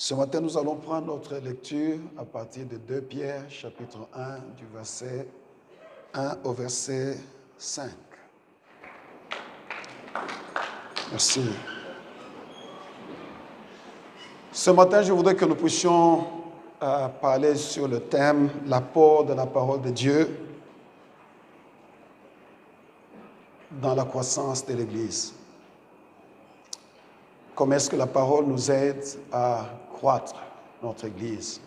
Ce matin, nous allons prendre notre lecture à partir de 2 Pierre, chapitre 1, du verset 1 au verset 5. Merci. Ce matin, je voudrais que nous puissions parler sur le thème « L'apport de la parole de Dieu dans la croissance de l'Église ». Comment est-ce que la parole nous aide à croître notre Église?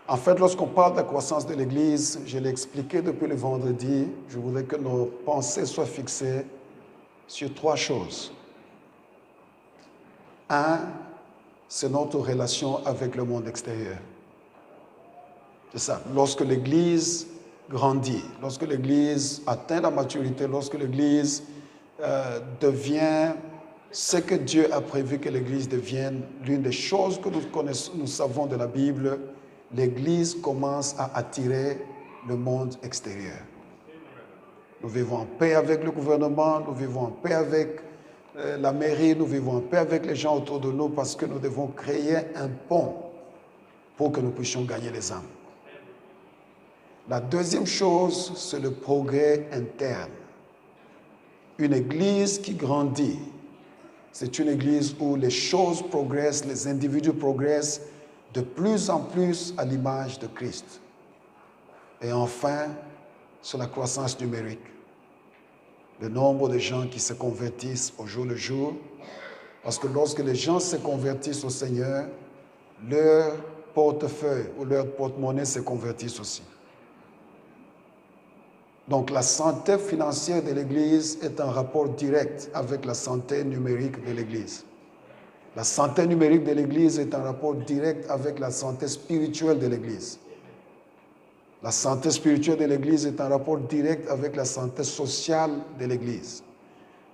En fait, lorsqu'on parle de la croissance de l'Église, je l'ai expliqué depuis le vendredi, je voudrais que nos pensées soient fixées sur 3 choses. 1, c'est notre relation avec le monde extérieur. C'est ça. Lorsque l'Église grandit, lorsque l'Église atteint la maturité, lorsque l'Église devient ce que Dieu a prévu que l'Église devienne, l'une des choses que nous savons de la Bible, l'Église commence à attirer le monde extérieur. Nous vivons en paix avec le gouvernement, nous vivons en paix avec la mairie, nous vivons en paix avec les gens autour de nous parce que nous devons créer un pont pour que nous puissions gagner les âmes. La deuxième chose, c'est le progrès interne. Une Église qui grandit, c'est une Église où les choses progressent, les individus progressent de plus en plus à l'image de Christ. Et enfin, sur la croissance numérique. Le nombre de gens qui se convertissent au jour le jour, parce que lorsque les gens se convertissent au Seigneur, leur portefeuille ou leur porte-monnaie se convertissent aussi. Donc la santé financière de l'Église est en rapport direct avec la santé numérique de l'Église. La santé numérique de l'Église est en rapport direct avec la santé spirituelle de l'Église. La santé spirituelle de l'Église est en rapport direct avec la santé sociale de l'Église.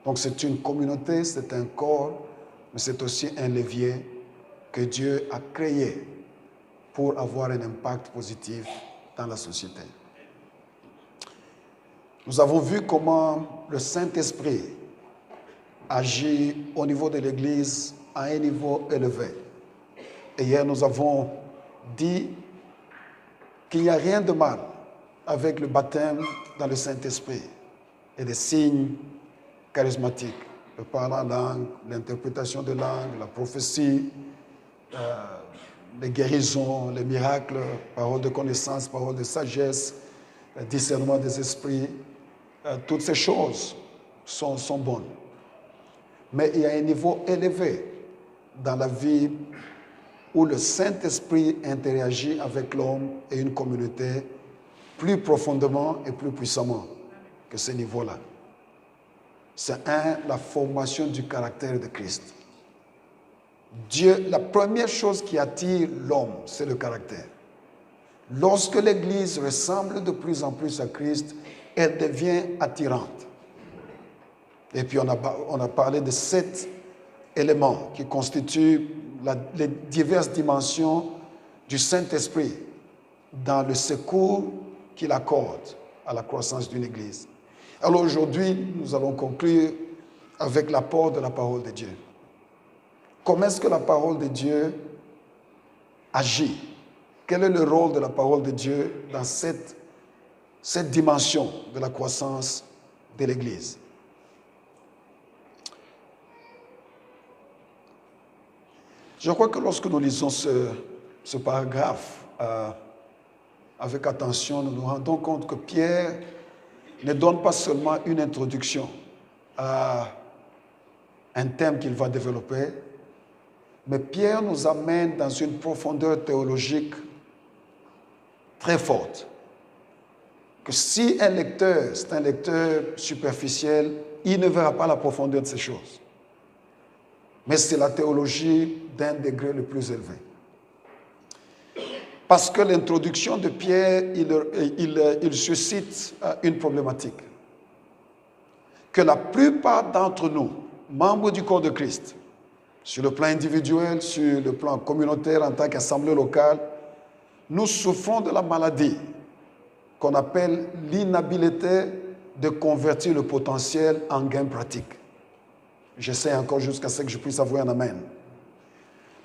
Donc c'est une communauté, c'est un corps, mais c'est aussi un levier que Dieu a créé pour avoir un impact positif dans la société. Nous avons vu comment le Saint-Esprit agit au niveau de l'Église à un niveau élevé. Et hier, nous avons dit qu'il n'y a rien de mal avec le baptême dans le Saint-Esprit et des signes charismatiques, le parler en langue, l'interprétation de langue, la prophétie, les guérisons, les miracles, paroles de connaissance, paroles de sagesse, le discernement des esprits. Toutes ces choses sont bonnes. Mais il y a un niveau élevé dans la vie où le Saint-Esprit interagit avec l'homme et une communauté plus profondément et plus puissamment que ce niveau-là. C'est la formation du caractère de Christ. Dieu, la première chose qui attire l'homme, c'est le caractère. Lorsque l'Église ressemble de plus en plus à Christ, elle devient attirante. Et puis on a parlé de 7 éléments qui constituent les diverses dimensions du Saint-Esprit dans le secours qu'il accorde à la croissance d'une Église. Alors aujourd'hui, nous allons conclure avec l'apport de la parole de Dieu. Comment est-ce que la parole de Dieu agit? Quel est le rôle de la parole de Dieu dans cette dimension de la croissance de l'Église? Je crois que lorsque nous lisons ce paragraphe avec attention, nous nous rendons compte que Pierre ne donne pas seulement une introduction à un thème qu'il va développer, mais Pierre nous amène dans une profondeur théologique très forte. Que si un lecteur, c'est un lecteur superficiel, il ne verra pas la profondeur de ces choses. Mais c'est la théologie d'un degré le plus élevé. Parce que l'introduction de Pierre, il suscite une problématique. Que la plupart d'entre nous, membres du corps de Christ, sur le plan individuel, sur le plan communautaire, en tant qu'assemblée locale, nous souffrons de la maladie qu'on appelle l'inhabilité de convertir le potentiel en gain pratique. J'essaie encore jusqu'à ce que je puisse avoir un amen.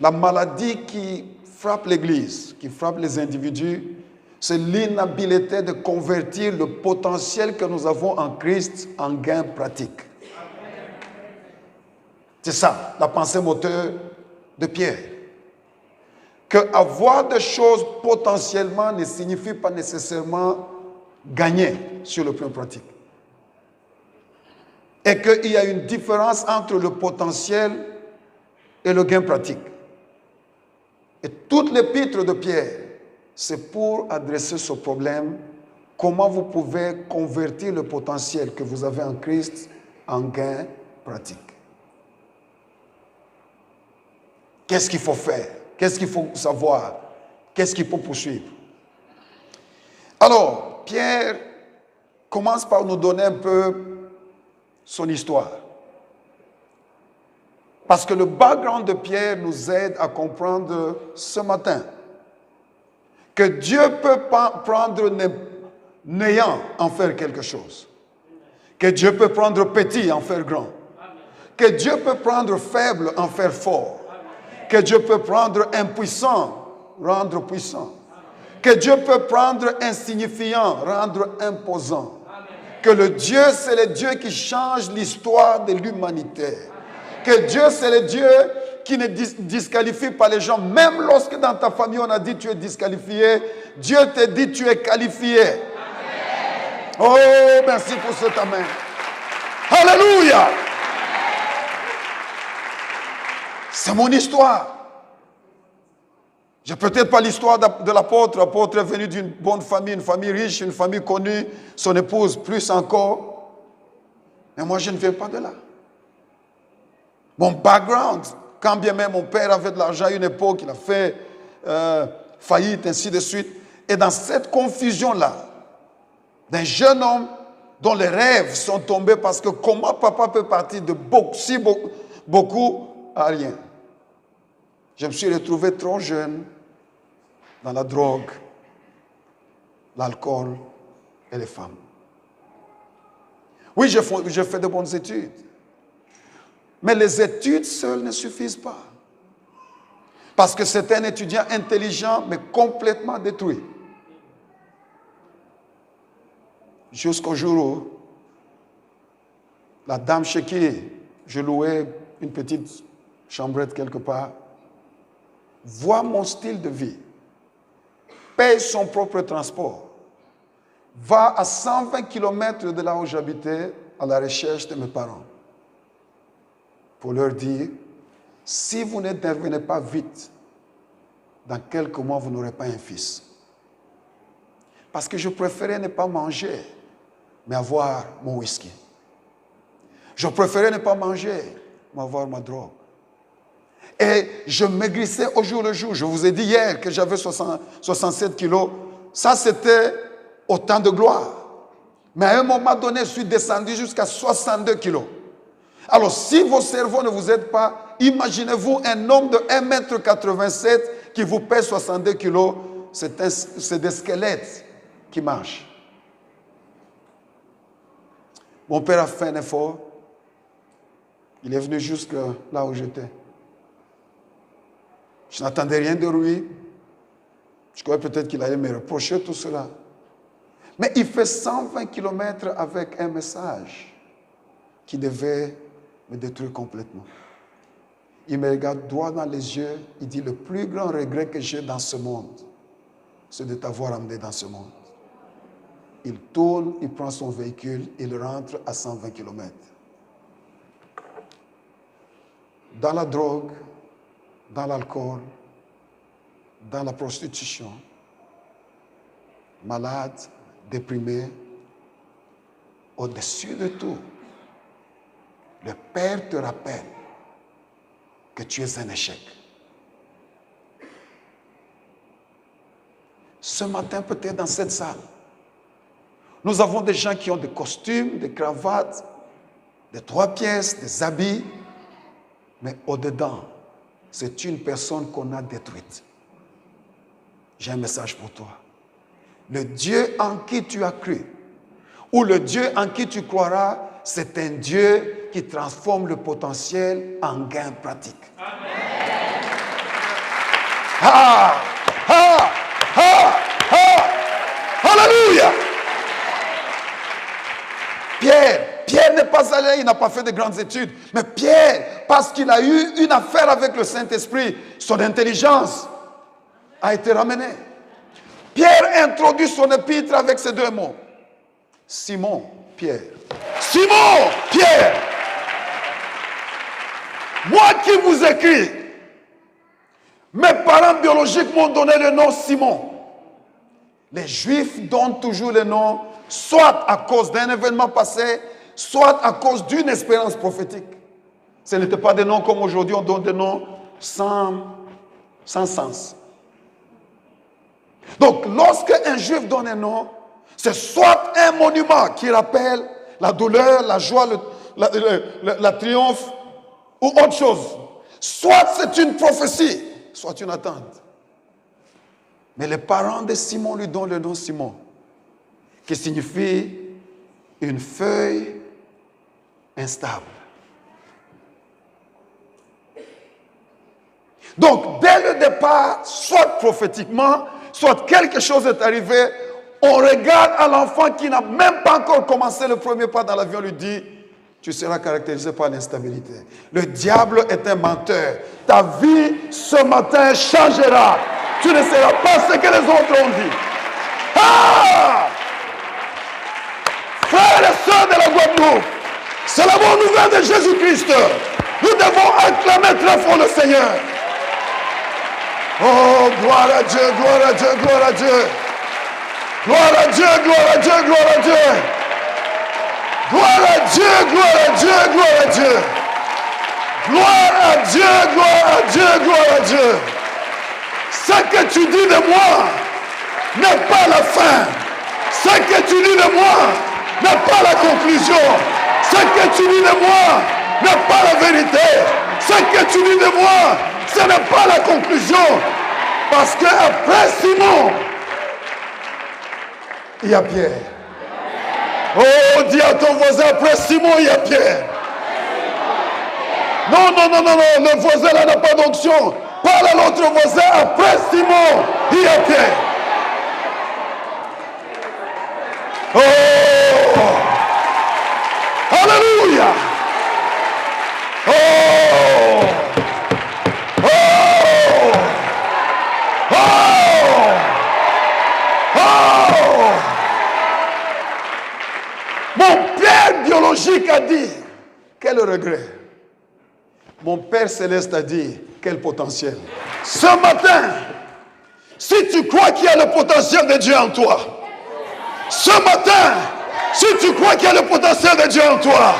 La maladie qui frappe l'Église, qui frappe les individus, c'est l'inhabilité de convertir le potentiel que nous avons en Christ en gain pratique. C'est ça, la pensée moteur de Pierre. Que avoir des choses potentiellement ne signifie pas nécessairement gagner sur le plan pratique. Et qu'il y a une différence entre le potentiel et le gain pratique. Et toute l'épître de Pierre, c'est pour adresser ce problème, comment vous pouvez convertir le potentiel que vous avez en Christ en gain pratique. Qu'est-ce qu'il faut faire? Qu'est-ce qu'il faut savoir? Qu'est-ce qu'il faut poursuivre? Alors, Pierre commence par nous donner un peu son histoire. Parce que le background de Pierre nous aide à comprendre ce matin que Dieu peut prendre néant en faire quelque chose. Que Dieu peut prendre petit en faire grand. Que Dieu peut prendre faible en faire fort. Que Dieu peut prendre impuissant, rendre puissant. Que Dieu peut prendre insignifiant, rendre imposant. Que le Dieu, c'est le Dieu qui change l'histoire de l'humanité. Que Dieu, c'est le Dieu qui ne disqualifie pas les gens. Même lorsque dans ta famille, on a dit tu es disqualifié, Dieu te dit tu es qualifié. Amen. Oh, merci pour cet amen. Alléluia. C'est mon histoire. Je n'ai peut-être pas l'histoire de l'apôtre. L'apôtre est venu d'une bonne famille, une famille riche, une famille connue, son épouse plus encore. Mais moi, je ne viens pas de là. Mon background, quand bien même mon père avait de l'argent à une époque, il a fait faillite, ainsi de suite. Et dans cette confusion-là, d'un jeune homme dont les rêves sont tombés parce que comment papa peut partir de beaucoup à rien. Je me suis retrouvé trop jeune dans la drogue, l'alcool et les femmes. Oui, j'ai fait de bonnes études. Mais les études seules ne suffisent pas. Parce que c'est un étudiant intelligent, mais complètement détruit. Jusqu'au jour où la dame chez qui je louais une petite chambrette quelque part, voit mon style de vie, paye son propre transport, va à 120 km de là où j'habitais à la recherche de mes parents pour leur dire, si vous n'intervenez pas vite, dans quelques mois, vous n'aurez pas un fils. Parce que je préférais ne pas manger, mais avoir mon whisky. Je préférais ne pas manger, mais avoir ma drogue. Et je maigrissais au jour le jour. Je vous ai dit hier que j'avais 67 kilos. Ça, c'était autant de gloire. Mais à un moment donné, je suis descendu jusqu'à 62 kilos. Alors, si vos cerveaux ne vous aident pas, imaginez-vous un homme de 1,87 m qui vous pèse 62 kilos. C'est des squelettes qui marchent. Mon père a fait un effort. Il est venu jusque là où j'étais. Je n'attendais rien de lui. Je croyais peut-être qu'il allait me reprocher tout cela. Mais il fait 120 km avec un message qui devait me détruire complètement. Il me regarde droit dans les yeux. Il dit, le plus grand regret que j'ai dans ce monde, c'est de t'avoir amené dans ce monde. Il tourne, il prend son véhicule, il rentre à 120 km. Dans la drogue, dans l'alcool, dans la prostitution, malade, déprimé, au-dessus de tout, le Père te rappelle que tu es un échec. Ce matin, peut-être dans cette salle, nous avons des gens qui ont des costumes, des cravates, des 3 pièces, des habits, mais au-dedans, c'est une personne qu'on a détruite. J'ai un message pour toi. Le Dieu en qui tu as cru, ou le Dieu en qui tu croiras, c'est un Dieu qui transforme le potentiel en gain pratique. Amen. Ah, ah, ah, ah. Alléluia. Pierre n'est pas allé, il n'a pas fait de grandes études. Mais Pierre, parce qu'il a eu une affaire avec le Saint-Esprit, son intelligence a été ramenée. Pierre introduit son épître avec ces deux mots. Simon, Pierre. Simon, Pierre. Moi qui vous écris, mes parents biologiques m'ont donné le nom Simon. Les Juifs donnent toujours le nom, soit à cause d'un événement passé, soit à cause d'une expérience prophétique. Ce n'était pas des noms comme aujourd'hui, on donne des noms sans sens. Donc, lorsque un Juif donne un nom, c'est soit un monument qui rappelle la douleur, la joie, la triomphe, ou autre chose. Soit c'est une prophétie, soit une attente. Mais les parents de Simon lui donnent le nom Simon, qui signifie une feuille instable. Donc, dès le départ, soit prophétiquement, soit quelque chose est arrivé, on regarde à l'enfant qui n'a même pas encore commencé le premier pas dans l'avion, lui dit, tu seras caractérisé par l'instabilité. Le diable est un menteur. Ta vie ce matin changera. Tu ne seras pas ce que les autres ont dit. Ah! Frères et sœurs de la Guadeloupe, c'est la bonne nouvelle de Jésus-Christ. Nous devons acclamer très fort le Seigneur. Oh, gloire à Dieu, gloire à Dieu, gloire à Dieu. Gloire à Dieu, gloire à Dieu, gloire à Dieu. Gloire à Dieu, gloire à Dieu, gloire à Dieu. Gloire à Dieu, gloire à Dieu, gloire à Dieu. Ce que tu dis de moi n'est pas la fin. Ce que tu dis de moi n'est pas la conclusion. Ce que tu dis de moi n'est pas la vérité. Ce que tu dis de moi, ce n'est pas la conclusion. Parce qu'après Simon, il y a Pierre. Oh, dis à ton voisin, après Simon, il y a Pierre. Non, non, non, non, non, le voisin là n'a pas d'onction. Parle à l'autre voisin, après Simon, il y a Pierre. Oh! Alléluia! Oh! Oh! Oh! Oh! Mon père biologique a dit, quel regret. Mon Père céleste a dit, quel potentiel. Ce matin, si tu crois qu'il y a le potentiel de Dieu en toi, ce matin, si tu crois qu'il y a le potentiel de Dieu en toi,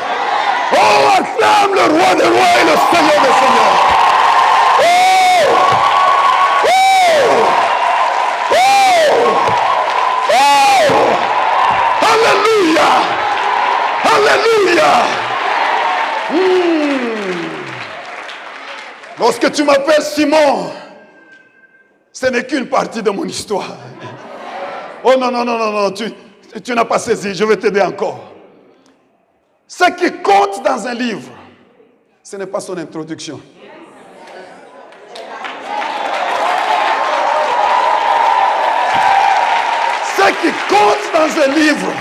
oh, acclame le roi des rois et le Seigneur des seigneurs. Oh! Oh! Oh! Oh! Alléluia! Alléluia! Lorsque tu m'appelles Simon, ce n'est qu'une partie de mon histoire. Oh non, non, non, non, non, tu n'as pas saisi, je vais t'aider encore. Ce qui compte dans un livre, ce n'est pas son introduction. Ce qui compte dans un livre,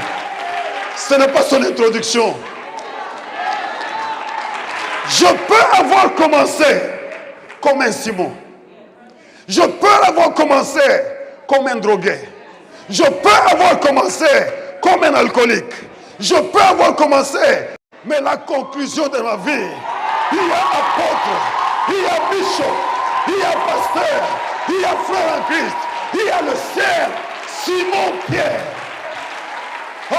ce n'est pas son introduction. Je peux avoir commencé comme un Simon. Je peux avoir commencé comme un drogué. Je peux avoir commencé comme un alcoolique. Je peux avoir commencé, mais la conclusion de ma vie, il y a apôtre, il y a bishop, il y a pasteur, il y a frère en Christ, il y a le ciel, Simon Pierre. Oh!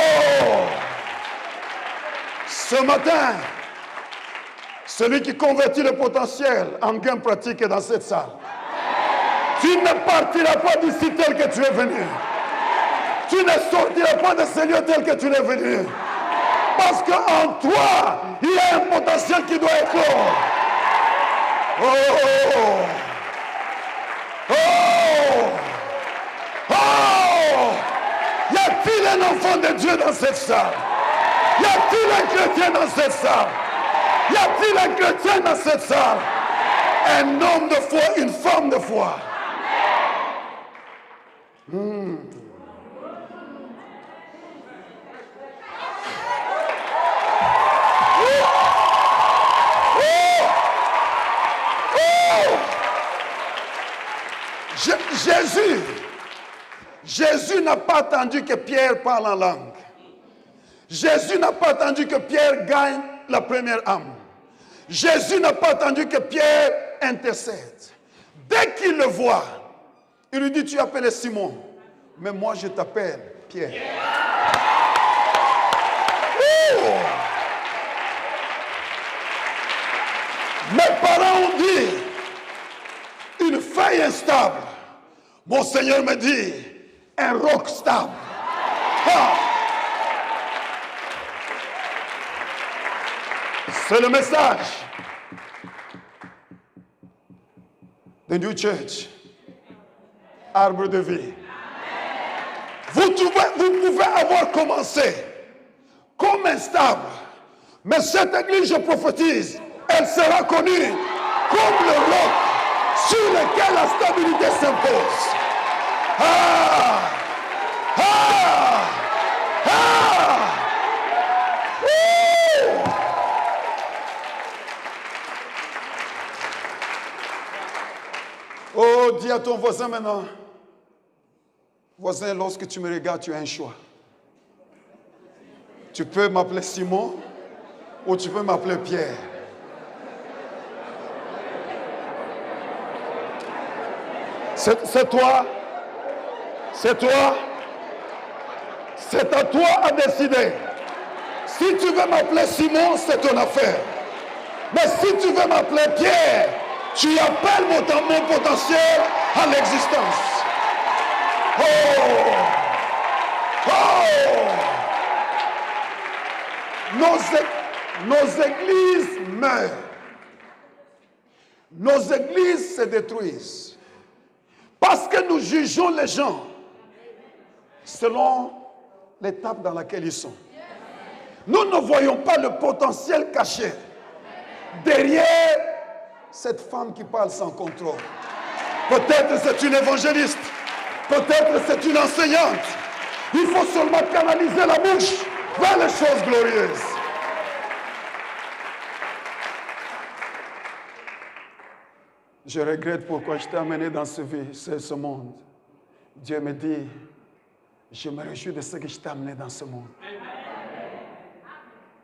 Ce matin, celui qui convertit le potentiel en gain pratique est dans cette salle. Tu ne partiras pas d'ici tel que tu es venu. Tu ne sortiras pas de ce lieu tel que tu es venu. Parce qu'en toi, il y a un potentiel qui doit éclore. Oh! Oh! Oh! Y a-t-il un enfant de Dieu dans cette salle? Y a-t-il un chrétien dans cette salle? Y a-t-il un chrétien dans cette salle? Un homme de foi, une femme de foi. Jésus n'a pas attendu que Pierre parle en langue. Jésus n'a pas attendu que Pierre gagne la première âme. Jésus n'a pas attendu que Pierre intercède. Dès qu'il le voit, il lui dit, tu appelles Simon, mais moi je t'appelle Pierre. Mes parents ont dit, une feuille instable. Mon Seigneur me dit, un roc stable. Ah. C'est le message de New Church, arbre de vie. Vous pouvez avoir commencé comme instable, mais cette église, je prophétise, elle sera connue comme le roc sur lequel la stabilité s'impose. Ah! Ah! Ah! Oh, dis à ton voisin maintenant. Voisin, lorsque tu me regardes, tu as un choix. Tu peux m'appeler Simon ou tu peux m'appeler Pierre. C'est toi. C'est toi. C'est à toi à décider. Si tu veux m'appeler Simon, c'est ton affaire. Mais si tu veux m'appeler Pierre, tu appelles mon potentiel à l'existence. Oh! Oh! Nos églises meurent. Nos églises se détruisent. Parce que nous jugeons les gens selon l'étape dans laquelle ils sont. Nous ne voyons pas le potentiel caché derrière cette femme qui parle sans contrôle. Peut-être c'est une évangéliste, peut-être c'est une enseignante. Il faut seulement canaliser la bouche vers les choses glorieuses. Je regrette pourquoi je t'ai amené dans ce monde. Dieu me dit, je me réjouis de ce que je t'ai amené dans ce monde.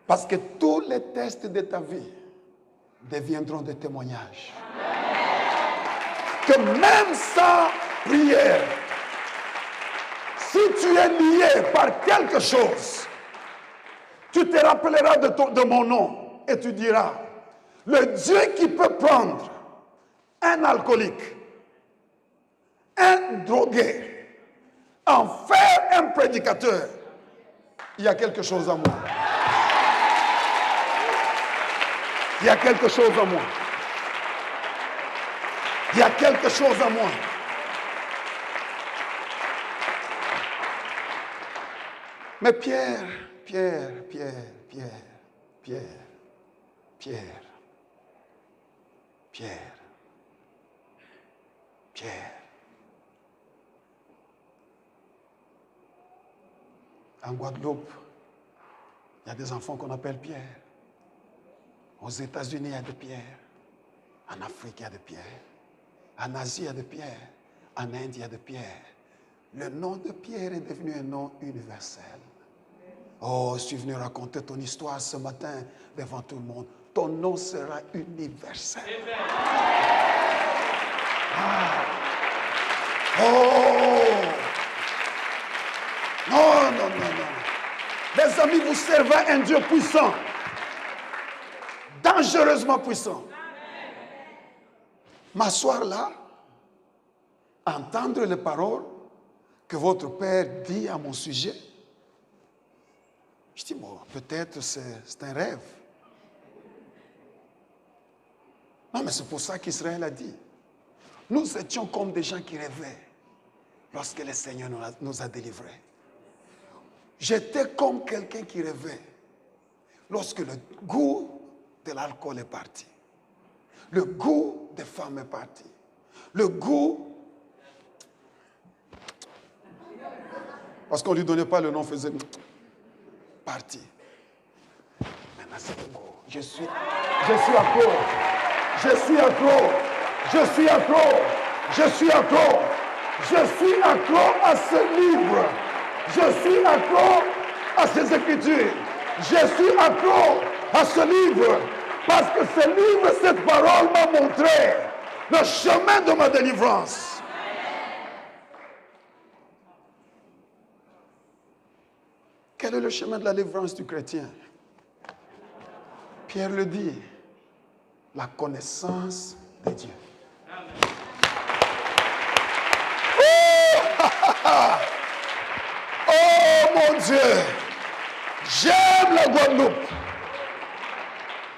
Parce que tous les tests de ta vie deviendront des témoignages. Que même sans prière, si tu es lié par quelque chose, tu te rappelleras de mon nom et tu diras, le Dieu qui peut prendre un alcoolique, un drogué, en faire un prédicateur, il y a quelque chose en moi. Il y a quelque chose en moi. Il y a quelque chose en moi. Mais Pierre, en Guadeloupe, il y a des enfants qu'on appelle Pierre. Aux États-Unis, il y a des pierres. En Afrique, il y a des pierres. En Asie, il y a des pierres. En Inde, il y a des pierres. Le nom de Pierre est devenu un nom universel. Oh, je suis venu raconter ton histoire ce matin devant tout le monde. Ton nom sera universel. Ah. Oh! Non. Les amis, vous servez un Dieu puissant. Dangereusement puissant. M'asseoir là, entendre les paroles que votre père dit à mon sujet. Je dis, bon, peut-être c'est un rêve. Non, mais c'est pour ça qu'Israël a dit. Nous étions comme des gens qui rêvaient lorsque le Seigneur nous a délivrés. J'étais comme quelqu'un qui rêvait lorsque le goût de l'alcool est parti. Le goût des femmes est parti. Le goût Parce qu'on ne lui donnait pas le nom, faisait parti. Maintenant, c'est bon. Je suis accro. Je suis accro. Je suis accro. Je suis accro. Je suis accro à ce livre. Je suis accro à ces écritures. Je suis accro à ce livre. Parce que ce livre, cette parole m'a montré le chemin de ma délivrance. Quel est le chemin de la délivrance du chrétien? Pierre le dit, la connaissance de Dieu. Oh mon Dieu, j'aime la Guadeloupe.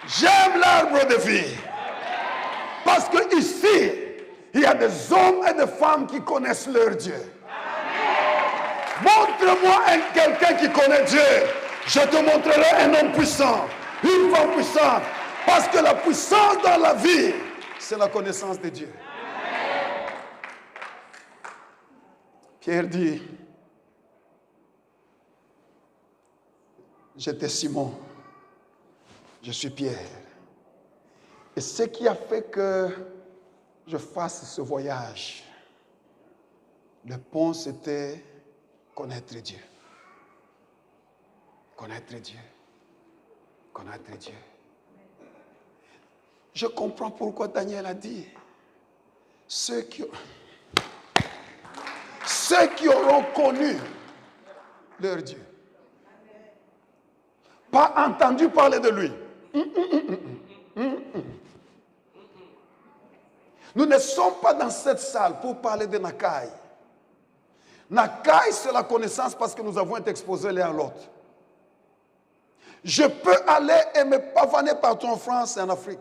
J'aime l'arbre de vie. Parce que ici, il y a des hommes et des femmes qui connaissent leur Dieu. Montre-moi quelqu'un qui connaît Dieu. Je te montrerai un homme puissant, une femme puissante. Parce que la puissance dans la vie, c'est la connaissance de Dieu. Pierre dit, j'étais Simon, je suis Pierre. Et ce qui a fait que je fasse ce voyage, le pont, c'était connaître Dieu. Connaître Dieu. Connaître Dieu. Je comprends pourquoi Daniel a dit, ceux qui auront connu leur Dieu. Pas entendu parler de lui. Nous ne sommes pas dans cette salle pour parler de Nakai. Nakai, c'est la connaissance parce que nous avons été exposés l'un à l'autre. Je peux aller et me pavaner partout en France et en Afrique,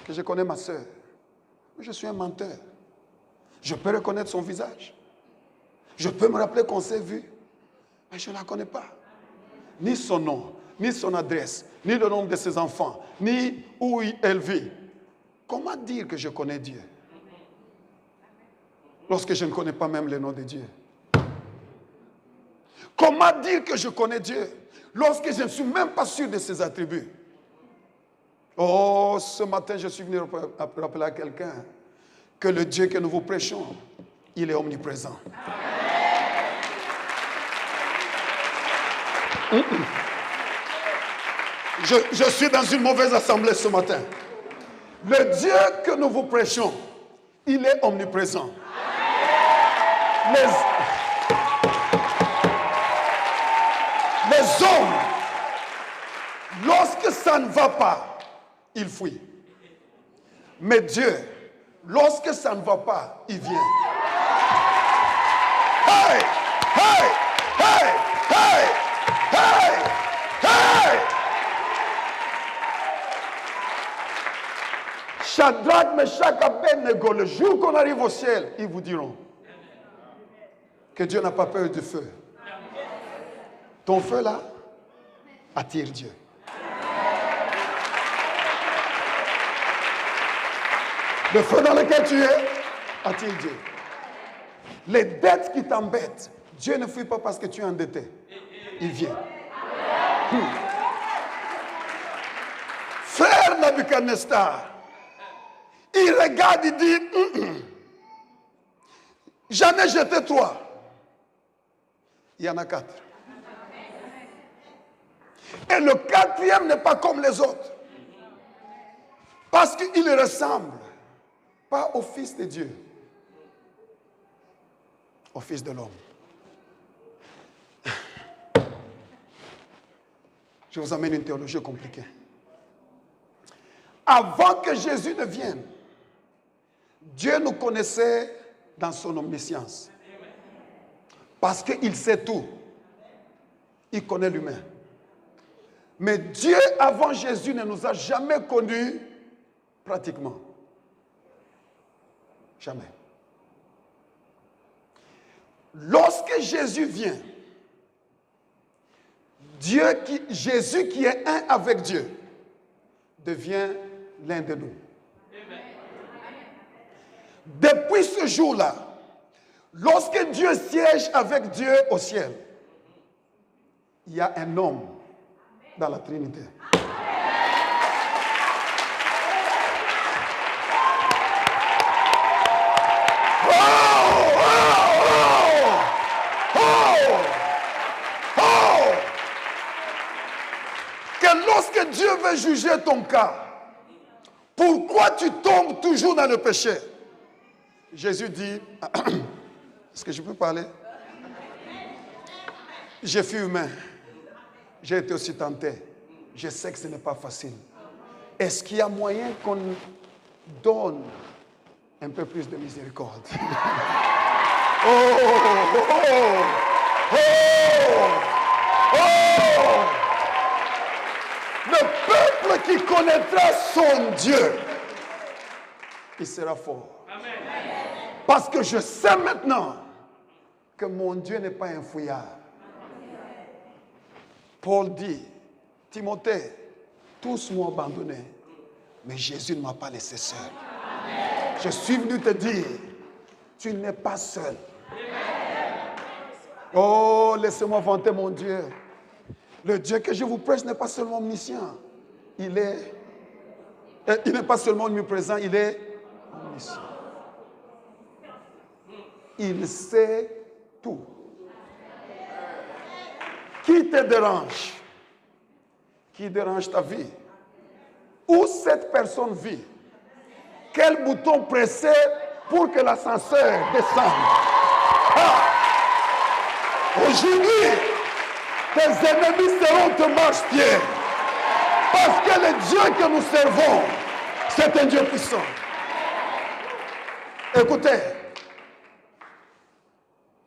que je connais ma soeur. Je suis un menteur. Je peux reconnaître son visage. Je peux me rappeler qu'on s'est vu, mais je ne la connais pas. Ni son nom, ni son adresse, ni le nom de ses enfants, ni où elle vit. Comment dire que je connais Dieu lorsque je ne connais pas même le nom de Dieu? Comment dire que je connais Dieu lorsque je ne suis même pas sûr de ses attributs? Oh, ce matin, je suis venu rappeler à quelqu'un que le Dieu que nous vous prêchons, il est omniprésent. Je suis dans une mauvaise assemblée ce matin. Le Dieu que nous vous prêchons, il est omniprésent. Les hommes, lorsque ça ne va pas, ils fuient. Mais Dieu, lorsque ça ne va pas, il vient. Hey! Hey! Hey! Hey! Hey! Hey! Shadrach, Meshach, Abednego, le jour qu'on arrive au ciel, ils vous diront que Dieu n'a pas peur du feu. Ton feu là attire Dieu. Le feu dans lequel tu es attire Dieu. Les dettes qui t'embêtent, Dieu ne fuit pas parce que tu es endetté. Il vient. Frère Nabucodonosor, il regarde, il dit, j'en ai jeté 3. Il y en a 4. Et le 4e n'est pas comme les autres. Parce qu'il ressemble pas au Fils de Dieu, au Fils de l'homme. Je vous amène une théologie compliquée. Avant que Jésus ne vienne, Dieu nous connaissait dans son omniscience. Parce qu'il sait tout. Il connaît l'humain. Mais Dieu, avant Jésus, ne nous a jamais connus pratiquement. Jamais. Lorsque Jésus vient, Jésus qui est un avec Dieu, devient l'un de nous. Depuis ce jour-là, Lorsque Dieu siège avec Dieu au ciel, il y a un homme dans la Trinité. Que lorsque Dieu veut juger ton cas, pourquoi tu tombes toujours dans le péché? Jésus dit, est-ce que je peux parler? Je suis humain. J'ai été aussi tenté. Je sais que ce n'est pas facile. Est-ce qu'il y a moyen qu'on donne un peu plus de miséricorde? Oh, oh, oh, oh. Le peuple qui connaîtra son Dieu, il sera fort. Amen. Parce que je sais maintenant que mon Dieu n'est pas un fouillard. Paul dit, Timothée, tous m'ont abandonné, mais Jésus ne m'a pas laissé seul. Amen. Je suis venu te dire, tu n'es pas seul. Oh, laissez-moi vanter mon Dieu. Le Dieu que je vous prêche n'est pas seulement omniscient. Il n'est pas seulement omniprésent, il est omniscient. Il sait tout. Qui te dérange? Qui dérange ta vie? Où cette personne vit? Quel bouton presser pour que l'ascenseur descende? Ah! Aujourd'hui, tes ennemis seront te marche-pieds. Parce que le Dieu que nous servons, c'est un Dieu puissant. Écoutez,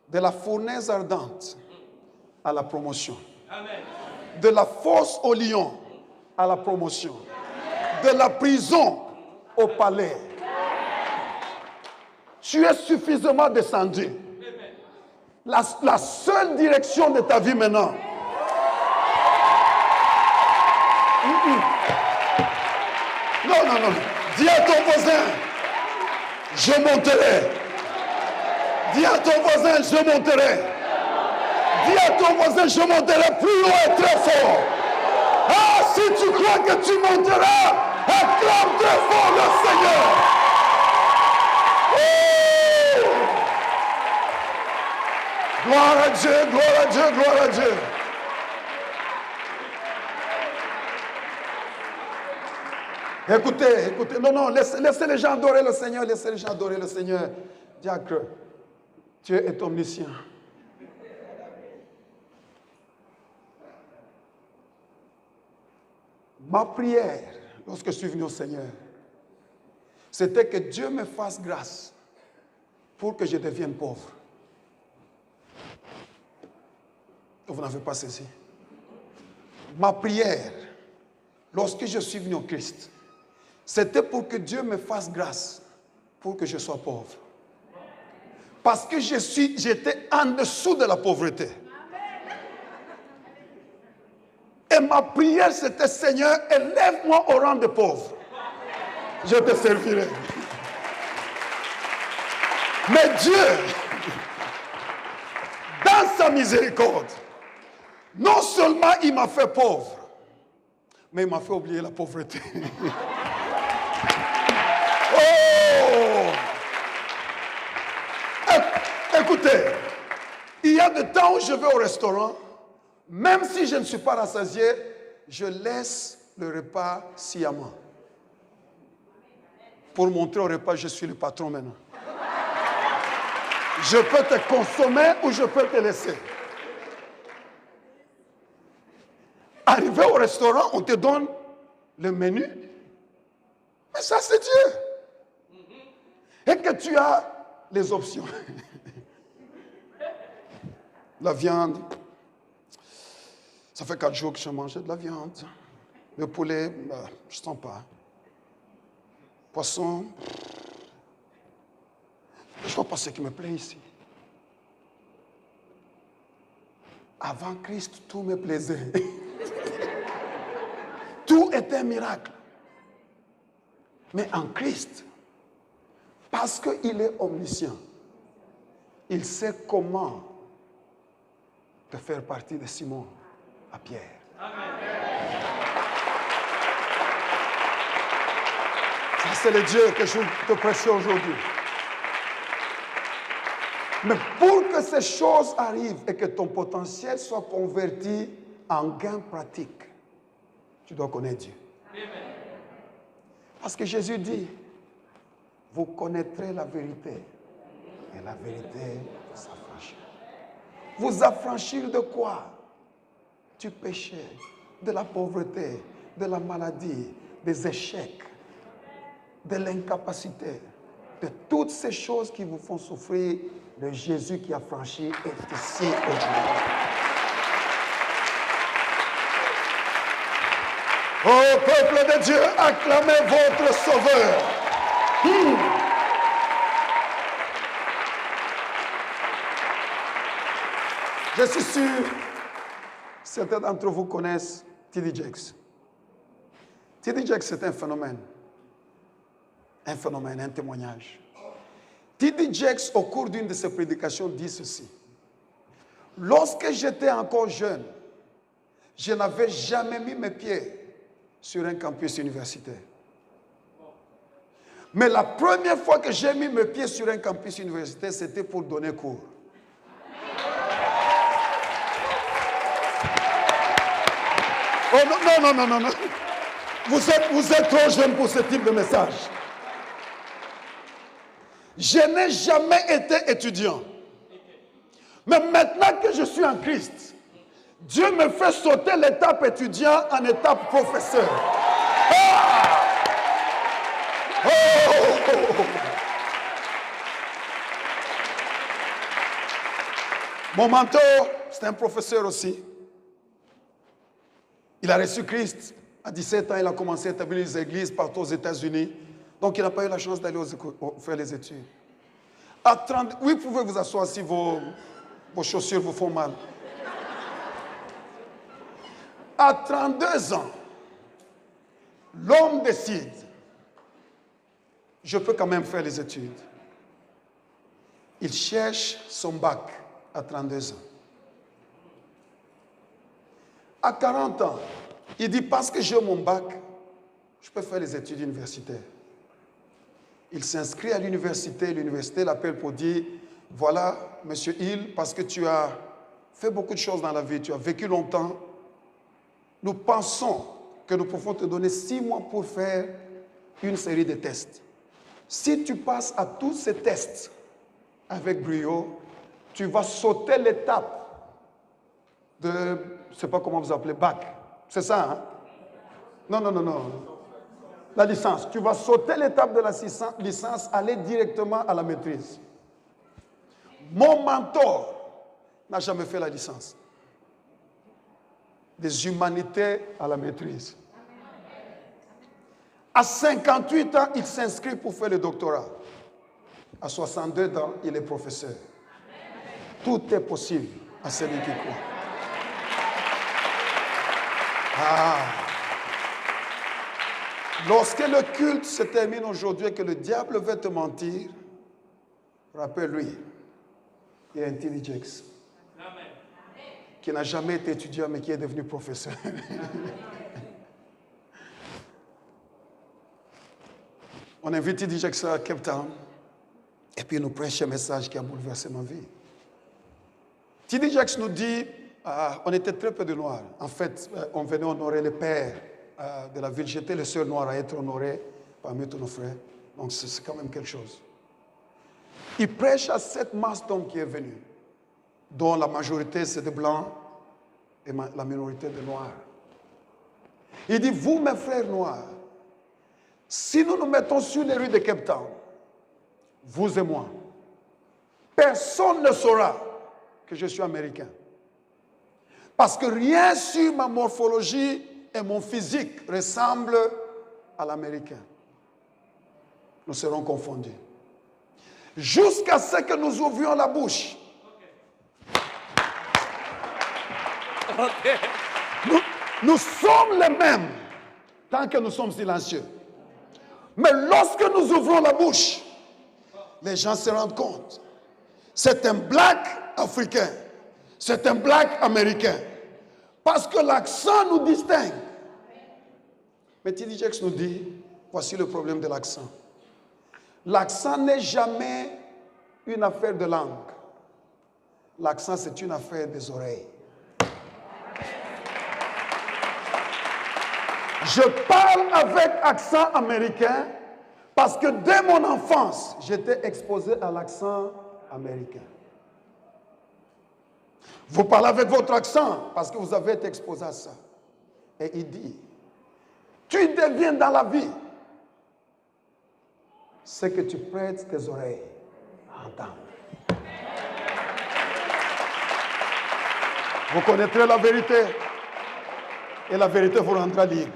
de la fournaise ardente à la promotion. Amen. De la fosse au lion à la promotion. Amen. De la prison au palais. Tu es suffisamment descendu. La seule direction de ta vie maintenant. Non, non, non. Dis à ton voisin, je monterai. Dis à ton voisin, je monterai. Dis à ton voisin, je monterai plus haut et très fort. Ah, si tu crois que tu monteras, acclame très fort le Seigneur. Oh! Gloire à Dieu, gloire à Dieu, gloire à Dieu. Écoutez, écoutez, non, laissez les gens adorer le Seigneur, laissez les gens adorer le Seigneur. Diacre, Dieu est omniscient. Ma prière, lorsque je suis venu au Seigneur, c'était que Dieu me fasse grâce pour que je devienne pauvre. Vous n'avez pas saisi. Ma prière, lorsque je suis venu au Christ, c'était pour que Dieu me fasse grâce pour que je sois pauvre. Parce que j'étais en dessous de la pauvreté. Et ma prière, c'était, Seigneur, élève-moi au rang de pauvre. Je te servirai. Mais Dieu, dans sa miséricorde, non seulement il m'a fait pauvre, mais il m'a fait oublier la pauvreté. Oh! Écoutez, il y a des temps où je vais au restaurant, même si je ne suis pas rassasié, je laisse le repas sciemment. Pour montrer au repas, je suis le patron maintenant. Je peux te consommer ou je peux te laisser. Arrivé au restaurant, on te donne le menu. Mais ça, c'est Dieu. Et que tu as les options. La viande. Ça fait 4 jours que je mangeais de la viande. Le poulet, je ne sens pas. Poisson. Je ne vois pas ce qui me plaît ici. Avant Christ, tout me plaisait. Tout était un miracle. Mais en Christ, parce qu'il est omniscient, il sait comment te faire partie de Simon à Pierre. Ça, c'est le Dieu que je te prêche aujourd'hui. Mais pour que ces choses arrivent et que ton potentiel soit converti en gain pratique, tu dois connaître Dieu. Parce que Jésus dit, vous connaîtrez la vérité et la vérité vous affranchira. Vous affranchir de quoi? Du péché, de la pauvreté, de la maladie, des échecs, de l'incapacité, de toutes ces choses qui vous font souffrir. Le Jésus qui a franchi est ici aujourd'hui. Ô peuple de Dieu, acclamez votre Sauveur. Je suis sûr, certains d'entre vous connaissent T.D. Jakes. T.D. Jakes, c'est un phénomène, un témoignage. T.D. Jakes, au cours d'une de ses prédications, dit ceci. Lorsque j'étais encore jeune, je n'avais jamais mis mes pieds sur un campus universitaire. Mais la première fois que j'ai mis mes pieds sur un campus universitaire, c'était pour donner cours. Oh non. Vous êtes trop jeune pour ce type de message. Je n'ai jamais été étudiant. Mais maintenant que je suis en Christ, Dieu me fait sauter l'étape étudiant en étape professeur. Mon mentor, c'est un professeur aussi. Il a reçu Christ. À 17 ans, il a commencé à établir les églises partout aux États-Unis. Donc, il n'a pas eu la chance d'aller faire les études. À 30, oui, vous pouvez vous asseoir si vos chaussures vous font mal. À 32 ans, l'homme décide, je peux quand même faire les études. Il cherche son bac à 32 ans. À 40 ans, il dit, parce que j'ai mon bac, je peux faire les études universitaires. Il s'inscrit à l'université l'appelle pour dire, voilà, monsieur Hill, parce que tu as fait beaucoup de choses dans la vie, tu as vécu longtemps, nous pensons que nous pouvons te donner 6 mois pour faire une série de tests. Si tu passes à tous ces tests avec brio, tu vas sauter l'étape de, je ne sais pas comment vous appelez, bac. C'est ça, hein? Non. La licence. Tu vas sauter l'étape de la licence, aller directement à la maîtrise. Mon mentor n'a jamais fait la licence. Des humanités à la maîtrise. À 58 ans, il s'inscrit pour faire le doctorat. À 62 ans, il est professeur. Tout est possible à celui qui croit. Lorsque le culte se termine aujourd'hui et que le diable veut te mentir, rappelle-lui, il y a un T.D. Jakes qui n'a jamais été étudiant mais qui est devenu professeur. On invite T.D. Jakes à Cape Town et puis il nous prêche un message qui a bouleversé ma vie. T.D. Jakes nous dit, on était très peu de Noirs. En fait, on venait honorer les pères de la ville. J'étais le seul Noir à être honoré parmi tous nos frères. Donc c'est quand même quelque chose. Il prêche à cette masse d'hommes qui est venue, dont la majorité c'est des Blancs et la minorité des Noirs. Il dit, vous mes frères noirs, si nous nous mettons sur les rues de Cape Town, vous et moi, personne ne saura que je suis américain. Parce que rien sur ma morphologie et mon physique ressemble à l'américain. Nous serons confondus. Jusqu'à ce que nous ouvrions la bouche. Nous sommes les mêmes tant que nous sommes silencieux. Mais lorsque nous ouvrons la bouche, les gens se rendent compte c'est un black africain, c'est un black américain. Parce que l'accent nous distingue. Mais T.D. Jakes nous dit, voici le problème de l'accent. L'accent n'est jamais une affaire de langue. L'accent, c'est une affaire des oreilles. Je parle avec accent américain parce que dès mon enfance, j'étais exposé à l'accent américain. Vous parlez avec votre accent parce que vous avez été exposé à ça. Et il dit, tu deviens dans la vie ce que tu prêtes tes oreilles à entendre. Vous connaîtrez la vérité et la vérité vous rendra libre.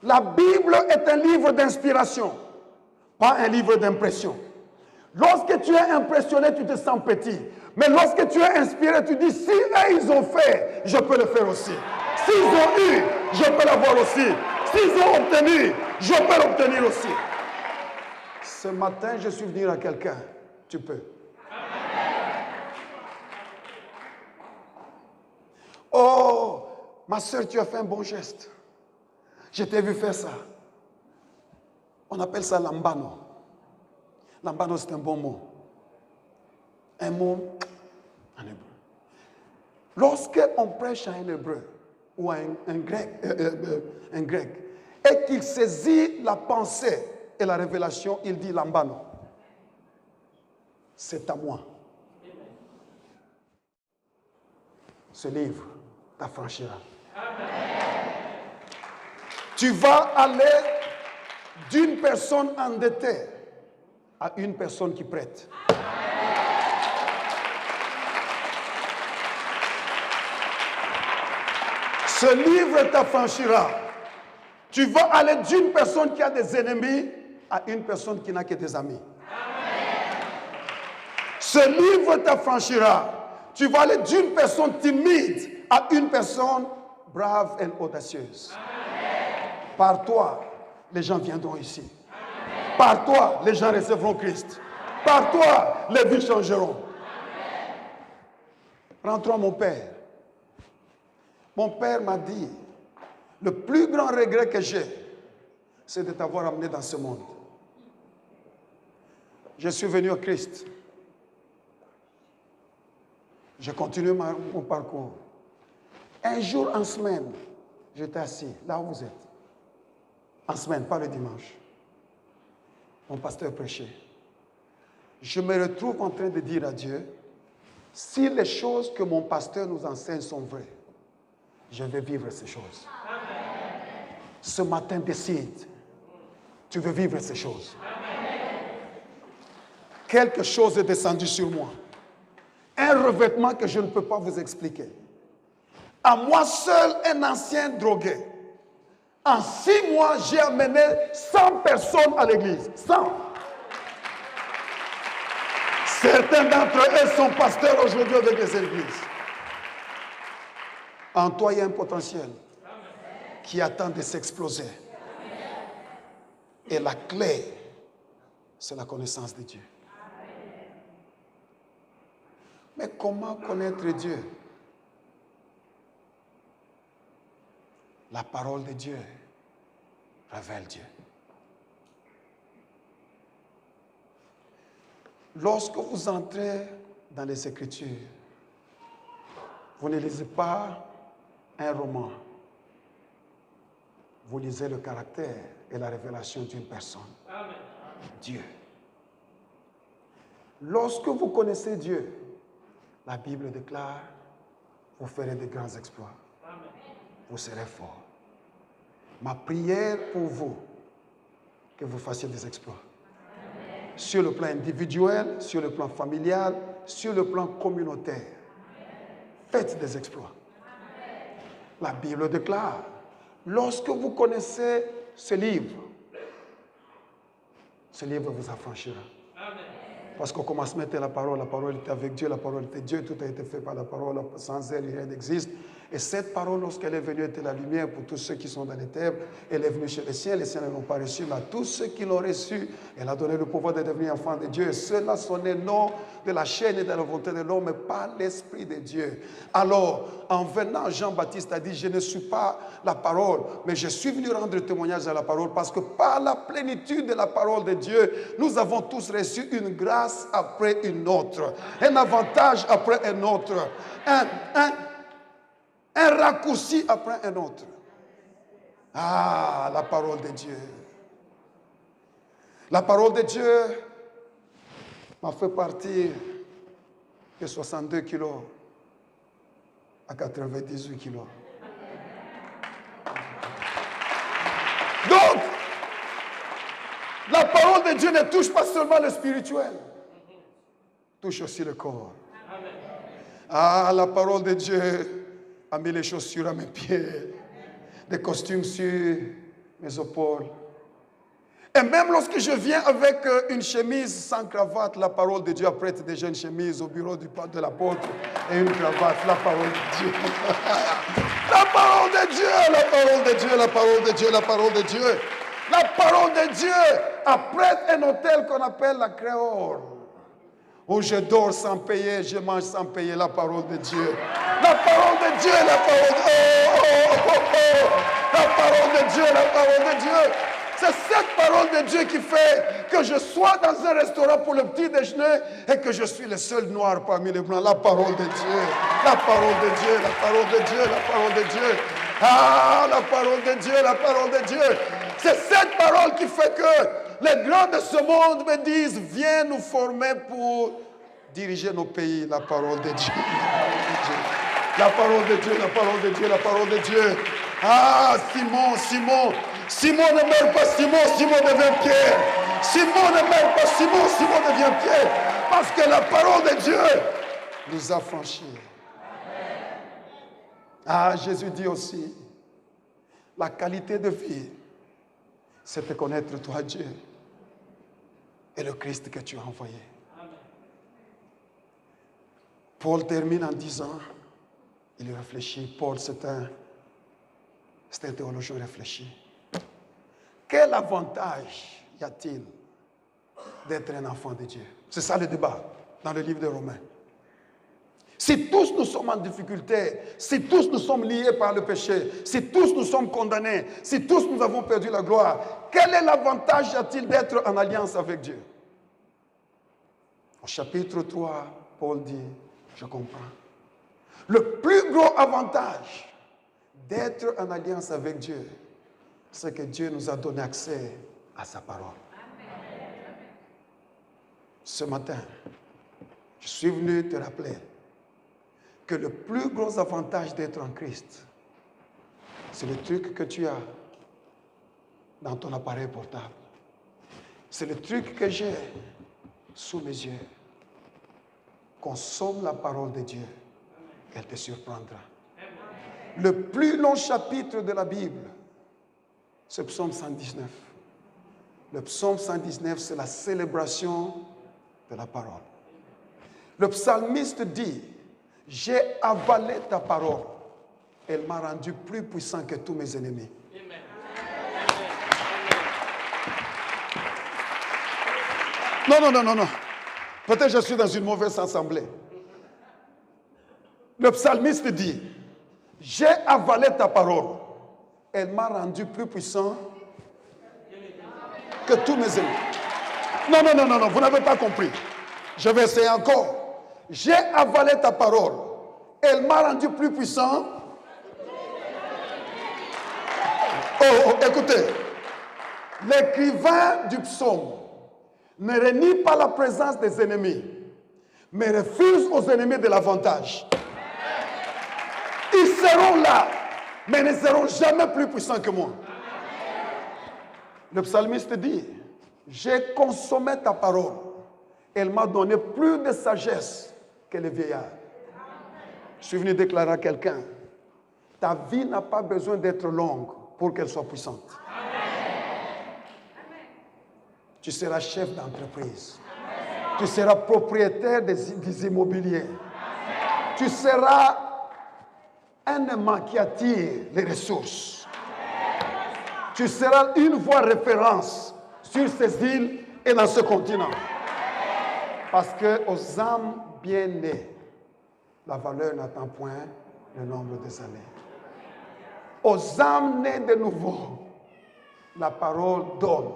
La Bible est un livre d'inspiration, pas un livre d'impression. Lorsque tu es impressionné, tu te sens petit. Mais lorsque tu es inspiré, tu dis, si eux, ils ont fait, je peux le faire aussi. S'ils ont eu, je peux l'avoir aussi. S'ils ont obtenu, je peux l'obtenir aussi. Ce matin, je suis venu à quelqu'un. Tu peux. Oh, ma soeur, tu as fait un bon geste. Je t'ai vu faire ça. On appelle ça lambano. Lambano, c'est un bon mot. Un mot en hébreu. Lorsqu'on prêche à un hébreu ou à un grec, et qu'il saisit la pensée et la révélation, il dit lambano. C'est à moi. Ce livre t'affranchira. Tu vas aller d'une personne endettée à une personne qui prête. Ce livre t'affranchira. Tu vas aller d'une personne qui a des ennemis à une personne qui n'a que des amis. Ce livre t'affranchira. Tu vas aller d'une personne timide à une personne brave et audacieuse. Par toi, les gens viendront ici. Par toi, les gens recevront Christ. Par toi, les vies changeront. Rentrons à mon père. Mon père m'a dit, le plus grand regret que j'ai, c'est de t'avoir amené dans ce monde. Je suis venu au Christ. Je continue mon parcours. Un jour en semaine, j'étais assis, là où vous êtes. En semaine, pas le dimanche. Mon pasteur prêchait. Je me retrouve en train de dire à Dieu, si les choses que mon pasteur nous enseigne sont vraies, je vais vivre ces choses. Amen. Ce matin, décide. Tu veux vivre ces choses. Amen. Quelque chose est descendu sur moi. Un revêtement que je ne peux pas vous expliquer. À moi seul, un ancien drogué. En 6 mois, j'ai amené 100 personnes à l'église. 100. Certains d'entre eux sont pasteurs aujourd'hui avec les églises. En toi, il y a un potentiel qui attend de s'exploser. Et la clé, c'est la connaissance de Dieu. Mais comment connaître Dieu? La parole de Dieu révèle Dieu. Lorsque vous entrez dans les Écritures, vous ne lisez pas un roman. Vous lisez le caractère et la révélation d'une personne. Amen. Dieu. Lorsque vous connaissez Dieu, la Bible déclare, vous ferez de grands exploits. Amen. Vous serez forts. Ma prière pour vous, que vous fassiez des exploits. Amen. Sur le plan individuel, sur le plan familial, sur le plan communautaire. Amen. Faites des exploits. Amen. La Bible déclare, lorsque vous connaissez ce livre vous affranchira. Amen. Parce qu'au commencement était la parole était avec Dieu, la parole était Dieu, tout a été fait par la parole, sans elle, rien n'existe. Et cette parole, lorsqu'elle est venue, était la lumière pour tous ceux qui sont dans les ténèbres. Elle est venue chez les siens ne l'ont pas reçue, mais à tous ceux qui l'ont reçue, elle a donné le pouvoir de devenir enfants de Dieu. Et ceux-là sont nés non de la chair et de la volonté de l'homme, mais par l'Esprit de Dieu. Alors, en venant, Jean-Baptiste a dit, je ne suis pas la parole, mais je suis venu rendre témoignage à la parole, parce que par la plénitude de la parole de Dieu, nous avons tous reçu une grâce après une autre, un avantage après un autre, un raccourci après un autre. Ah, la parole de Dieu. La parole de Dieu m'a fait partir de 62 kilos à 98 kilos. Donc, la parole de Dieu ne touche pas seulement le spirituel, touche aussi le corps. Ah, la parole de Dieu a mis les chaussures à mes pieds, des costumes sur mes épaules. Et même lorsque je viens avec une chemise sans cravate, la parole de Dieu apprête déjà une chemise au bureau de l'apôtre et une cravate, la parole de Dieu. La parole de Dieu, la parole de Dieu, la parole de Dieu, la parole de Dieu. La parole de Dieu apprête un hôtel qu'on appelle la créole, où je dors sans payer, je mange sans payer, la parole de Dieu. La parole de Dieu, la parole de Dieu. La parole de Dieu, la parole de Dieu. C'est cette parole de Dieu qui fait que je sois dans un restaurant pour le petit déjeuner et que je suis le seul noir parmi les blancs. La parole de Dieu, la parole de Dieu, la parole de Dieu, la parole de Dieu. Ah, la parole de Dieu, la parole de Dieu. C'est cette parole qui fait que les grands de ce monde me disent, viens nous former pour diriger nos pays. La parole de Dieu. La parole de Dieu, la parole de Dieu, la parole de Dieu. Ah, Simon ne meurt pas, Simon devient Pierre. Simon ne meurt pas, Simon devient Pierre. Parce que la parole de Dieu nous a franchis. Ah, Jésus dit aussi, la qualité de vie, c'est de connaître toi, Dieu, et le Christ que tu as envoyé. Paul termine en disant, il réfléchit, Paul c'est un théologien réfléchi. Quel avantage y a-t-il d'être un enfant de Dieu? C'est ça le débat dans le livre de Romains. Si tous nous sommes en difficulté, si tous nous sommes liés par le péché, si tous nous sommes condamnés, si tous nous avons perdu la gloire, quel est l'avantage y a-t-il d'être en alliance avec Dieu? Au chapitre 3, Paul dit, je comprends. Le plus gros avantage d'être en alliance avec Dieu, c'est que Dieu nous a donné accès à sa parole. Ce matin, je suis venu te rappeler que le plus gros avantage d'être en Christ, c'est le truc que tu as dans ton appareil portable. C'est le truc que j'ai sous mes yeux. Consomme la parole de Dieu, elle te surprendra. Le plus long chapitre de la Bible, c'est Psaume 119. Le Psaume 119, c'est la célébration de la parole. Le psalmiste dit, j'ai avalé ta parole. Elle m'a rendu plus puissant que tous mes ennemis. Non. Peut-être que je suis dans une mauvaise assemblée. Le psalmiste dit, j'ai avalé ta parole. Elle m'a rendu plus puissant que tous mes ennemis. Non, vous n'avez pas compris. Je vais essayer encore. J'ai avalé ta parole. Elle m'a rendu plus puissant. Écoutez. L'écrivain du psaume ne renie pas la présence des ennemis, mais refuse aux ennemis de l'avantage. Ils seront là, mais ne seront jamais plus puissants que moi. Le psalmiste dit, j'ai consommé ta parole. Elle m'a donné plus de sagesse que les vieillards. Je suis venu déclarer à quelqu'un, ta vie n'a pas besoin d'être longue pour qu'elle soit puissante. Tu seras chef d'entreprise. Tu seras propriétaire des immobiliers. Tu seras un aimant qui attire les ressources. Tu seras une voix référence sur ces îles et dans ce continent. Parce qu'aux âmes bien nées, la valeur n'attend point le nombre des années. Aux âmes nées de nouveau, la parole donne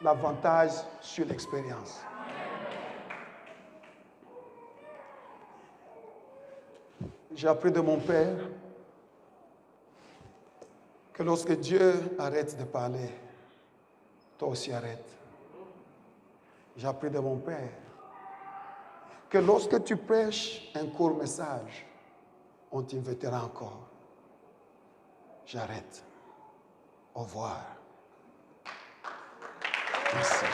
l'avantage sur l'expérience. J'ai appris de mon père que lorsque Dieu arrête de parler, toi aussi arrête. J'ai appris de mon père que lorsque tu prêches un court message, on t'invitera encore. J'arrête. Au revoir. Merci.